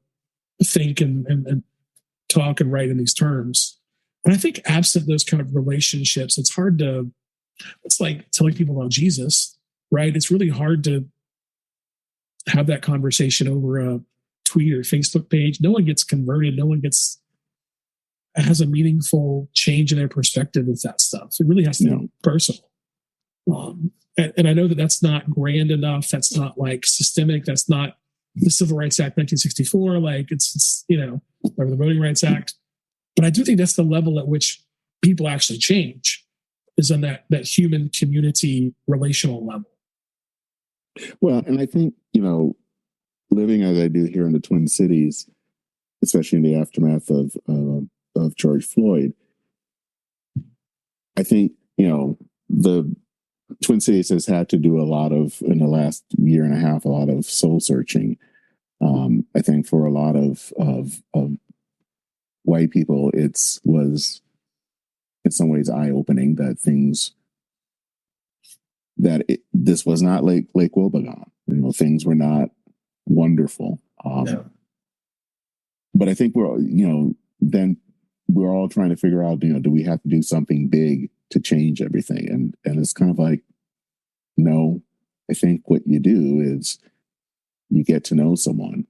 Speaker 2: think and talk and write in these terms. And I think absent those kind of relationships, it's like telling people about Jesus, right? It's really hard to have that conversation over a tweet or Facebook page. No one gets converted. No one has a meaningful change in their perspective with that stuff. It really has to be personal. And I know that that's not grand enough. That's not like systemic. That's not the Civil Rights Act 1964. Like it's or the Voting Rights Act. But I do think that's the level at which people actually change, is on that human community relational level.
Speaker 1: Well, and I think, living as I do here in the Twin Cities, especially in the aftermath of George Floyd, I think, the Twin Cities has had to do in the last year and a half, a lot of soul searching. I think for a lot of white people, was in some ways eye-opening that this was not Lake Wobegon. Things were not wonderful.
Speaker 2: No.
Speaker 1: But I think then we're all trying to figure out, do we have to do something big to change everything? And it's kind of like, no, I think what you do is you get to know someone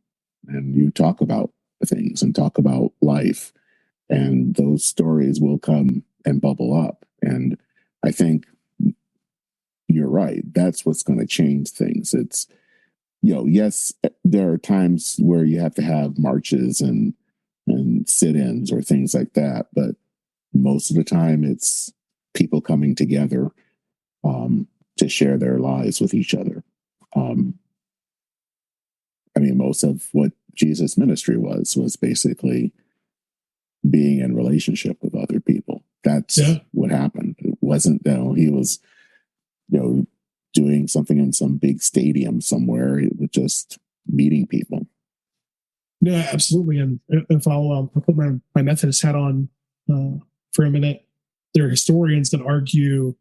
Speaker 1: and you talk about things and talk about life, and those stories will come and bubble up. And I think you're right. That's what's going to change things. It's, yes, there are times where you have to have marches and sit-ins or things like that. But most of the time it's people coming together to share their lives with each other. Most of what Jesus' ministry was basically being in relationship with other people. That's what happened. It wasn't that he was, doing something in some big stadium somewhere. It was just meeting people.
Speaker 2: Yeah, absolutely. And if I'll put my Methodist hat on for a minute, there are historians that argue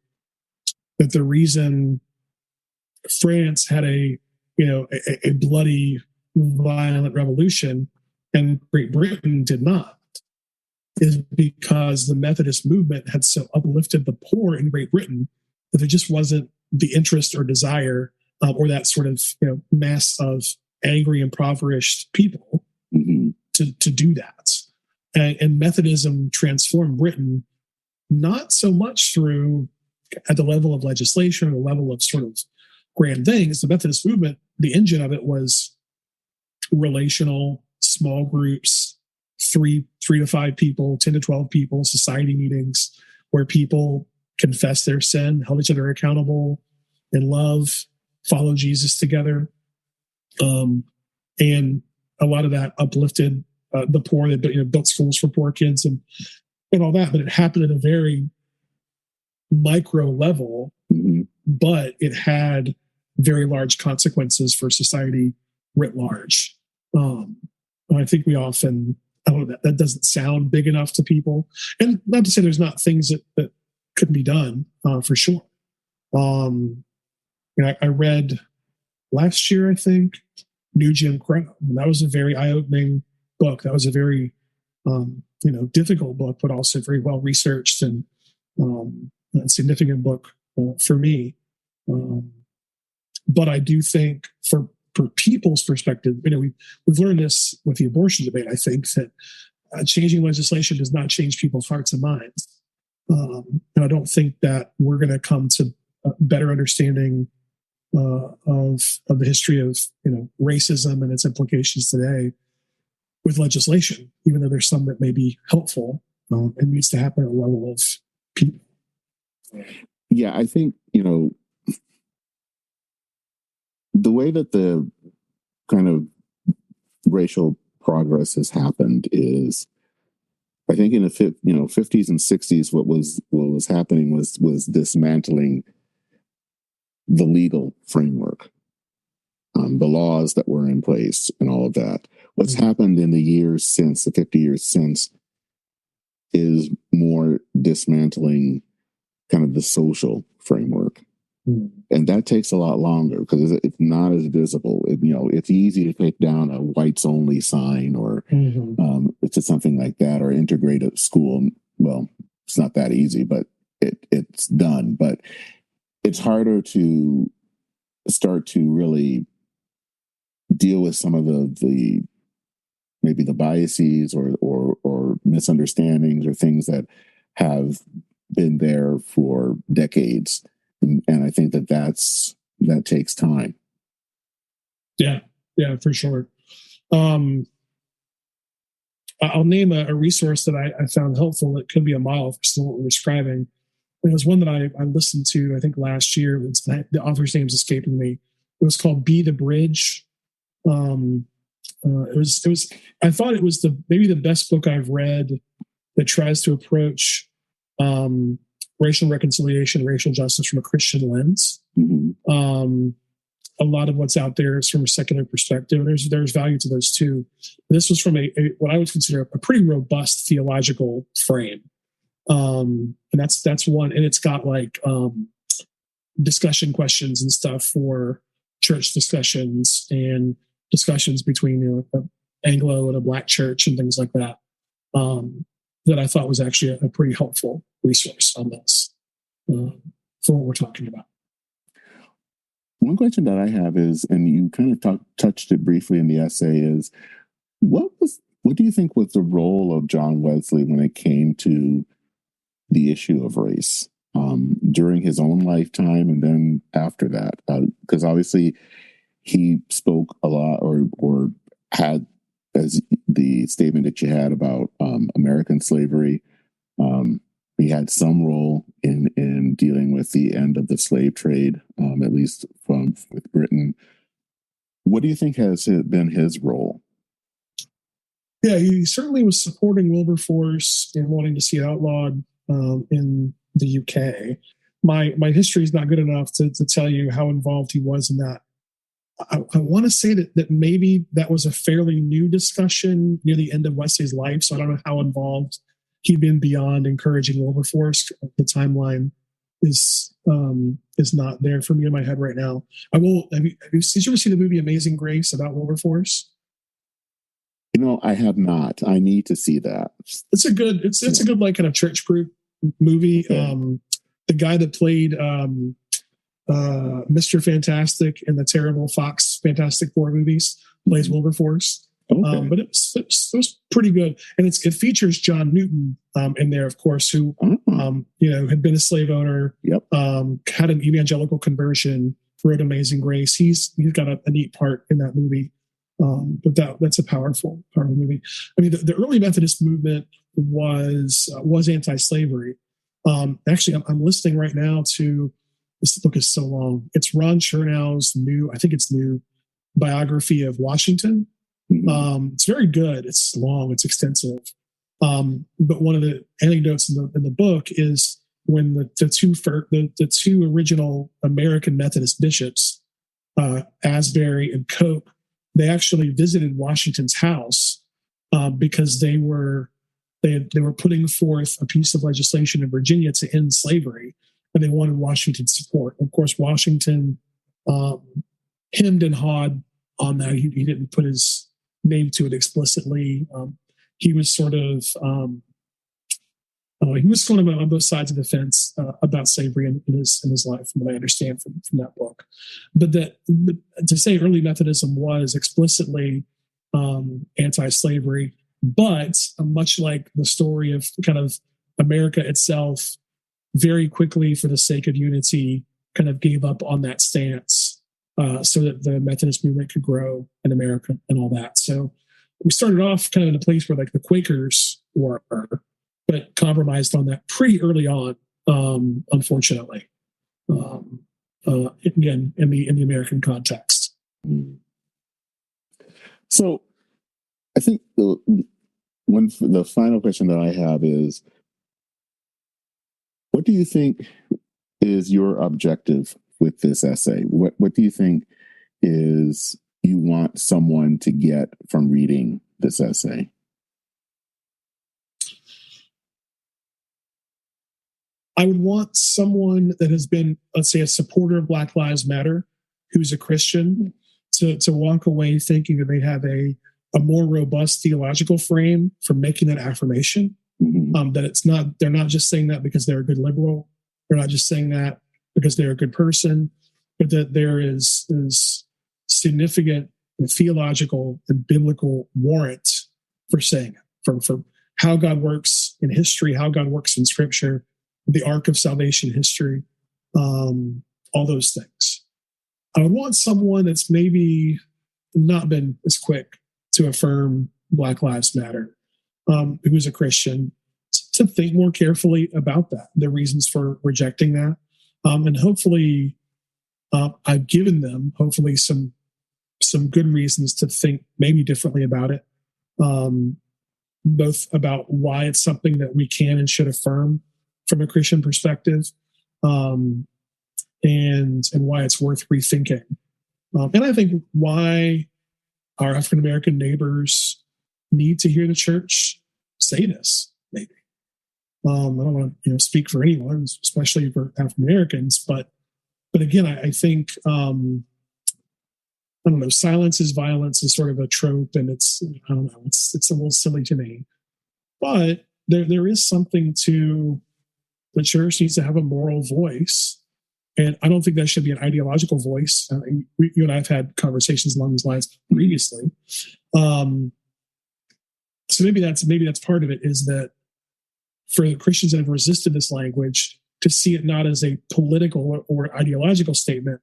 Speaker 2: that the reason France had a bloody, violent revolution and Great Britain did not is because the Methodist movement had so uplifted the poor in Great Britain that there just wasn't the interest or desire or that sort of mass of angry, impoverished people to do that. And Methodism transformed Britain not so much through at the level of legislation or the level of sort of grand things. The Methodist movement, the engine of it was relational, small groups, 3 to 5 people, 10 to 12 people, society meetings where people confess their sin, held each other accountable in love, follow Jesus together. And a lot of that uplifted the poor. They built schools for poor kids and all that, but it happened at a very micro level but it had very large consequences for society writ large. And I think we often, I don't know, that doesn't sound big enough to people. And not to say there's not things that couldn't be done, for sure. I read last year, I think, New Jim Crow. And that was a very eye-opening book. That was a very, difficult book, but also very well researched and a significant book for me. But I do think for people's perspective, we've learned this with the abortion debate. I think that changing legislation does not change people's hearts and minds. And I don't think that we're going to come to a better understanding of the history of racism and its implications today with legislation, even though there's some that may be helpful. It needs to happen at a level of people.
Speaker 1: Yeah, I think the way that the kind of racial progress has happened is, I think in the 50s and 60s, what was happening was dismantling the legal framework, the laws that were in place, and all of that. What's happened in the years since, the 50 years since, is more dismantling kind of the social framework. And that takes a lot longer because it's not as visible. It's easy to take down a whites only sign or it's something like that, or integrate a school. Well, it's not that easy, but it's done. But it's harder to start to really deal with some of the maybe the biases or misunderstandings or things that have been there for decades. And I think that takes time.
Speaker 2: Yeah, for sure. I'll name a resource that I found helpful that could be a model for still what we're describing. It was one that I listened to, I think, last year. The author's name is escaping me. It was called "Be the Bridge." It was. I thought it was maybe the best book I've read that tries to approach racial reconciliation, racial justice from a Christian lens. A lot of what's out there is from a secular perspective, and there's value to those too. This was from what I would consider a pretty robust theological frame, and that's one. And it's got like discussion questions and stuff for church discussions and discussions between an Anglo and a Black church and things like that. That I thought was actually a pretty helpful resource on this for what we're talking about.
Speaker 1: One question that I have is, and you kind of touched it briefly in the essay, is what do you think was the role of John Wesley when it came to the issue of race during his own lifetime and then after that? Because obviously he spoke a lot or had, as the statement that you had about American slavery, he had some role in dealing with the end of the slave trade, at least with Britain. What do you think has been his role?
Speaker 2: Yeah, he certainly was supporting Wilberforce and wanting to see it outlawed in the UK. My history is not good enough to tell you how involved he was in that. I want to say that maybe that was a fairly new discussion near the end of Wesley's life, so I don't know how involved he'd been beyond encouraging Wilberforce. The timeline is not there for me in my head right now. Did you ever see the movie Amazing Grace about Wilberforce?
Speaker 1: I have not. I need to see that.
Speaker 2: It's a good like kind of church proof movie. Okay. The guy that played Mr. Fantastic in the terrible Fox Fantastic Four movies plays Wilberforce. Okay. But it was pretty good, and it features John Newton in there, of course, who had been a slave owner, had an evangelical conversion, wrote Amazing Grace. He's got a neat part in that movie, but that's a powerful movie. I mean, the early Methodist movement was anti-slavery. Actually, I'm listening right now to, this book is so long. It's Ron Chernow's new biography of Washington. It's very good. It's long. It's extensive. But one of the anecdotes in the book is when the two original American Methodist bishops, Asbury and Cope, they actually visited Washington's house because they were putting forth a piece of legislation in Virginia to end slavery, and they wanted Washington's support. Of course, Washington hemmed and hawed on that. He didn't put his name to it explicitly. He was sort of on both sides of the fence about slavery in his life, from what I understand from that book. But to say early Methodism was explicitly anti-slavery, but much like the story of kind of America itself, very quickly, for the sake of unity, kind of gave up on that stance so that the Methodist movement could grow in America and all that. So we started off kind of in a place where like the Quakers were, but compromised on that pretty early on, unfortunately. Again, in the American context.
Speaker 1: So, I think the final question that I have is, what do you think is your objective with this essay? What do you think is you want someone to get from reading this essay?
Speaker 2: I would want someone that has been, let's say, a supporter of Black Lives Matter, who's a Christian, to walk away thinking that they have a more robust theological frame for making that affirmation. Mm-hmm. That they're not just saying that because they're a good liberal. They're not just saying that because they're a good person, but that there is significant theological and biblical warrant for saying it, for how God works in history, how God works in Scripture, the arc of salvation history, all those things. I would want someone that's maybe not been as quick to affirm Black Lives Matter, who's a Christian, to think more carefully about that, the reasons for rejecting that. And hopefully I've given them hopefully some good reasons to think maybe differently about it, both about why it's something that we can and should affirm from a Christian perspective, and why it's worth rethinking. And I think why our African-American neighbors need to hear the church say this, maybe. I don't want to speak for anyone, especially for African-Americans, but again, I think, I don't know, silence is violence is sort of a trope, and it's a little silly to me. But there is something to the church needs to have a moral voice. And I don't think that should be an ideological voice. You and I have had conversations along these lines previously. So maybe that's part of it, is that for the Christians that have resisted this language, to see it not as a political or ideological statement,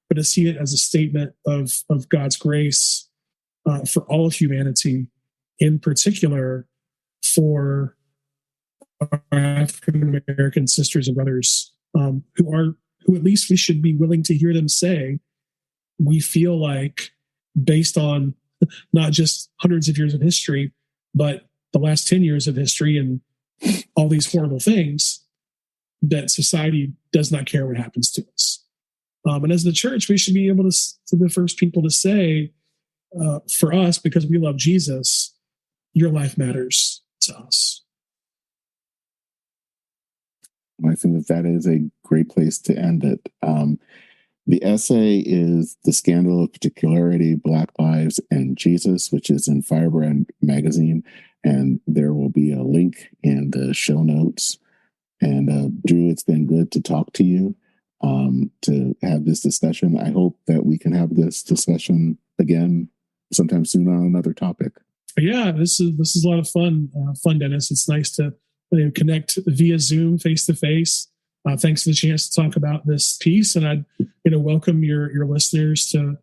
Speaker 2: but to see it as a statement of God's grace for all of humanity, in particular for our African American sisters and brothers, who at least we should be willing to hear them say, we feel like, based on not just hundreds of years of history, but the last 10 years of history and all these horrible things, that society does not care what happens to us. And as the church, we should be able to the first people to say, for us, because we love Jesus, your life matters to us.
Speaker 1: I think that is a great place to end it. The essay is The Scandal of Particularity, Black Lives and Jesus, which is in Firebrand Magazine. And there will be a link in the show notes. And Drew, it's been good to talk to you, to have this discussion. I hope that we can have this discussion again sometime soon on another topic. Yeah, this is a lot of fun, Dennis. It's nice to connect via Zoom, face to face. Thanks for the chance to talk about this piece, and I'd welcome your listeners to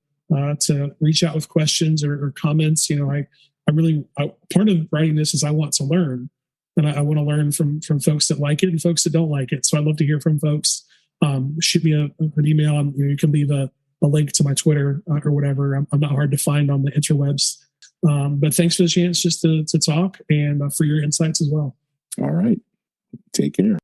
Speaker 1: reach out with questions or comments. I really part of writing this is I want to learn, and I want to learn from folks that like it and folks that don't like it. So I'd love to hear from folks. Shoot me an email. You can leave a link to my Twitter or whatever. I'm not hard to find on the interwebs. But thanks for the chance just to talk, and for your insights as well. All right. Take care.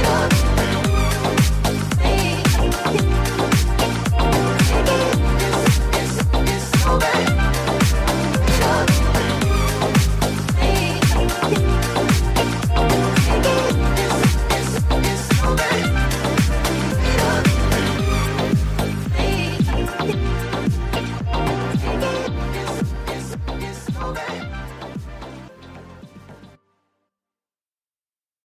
Speaker 3: up.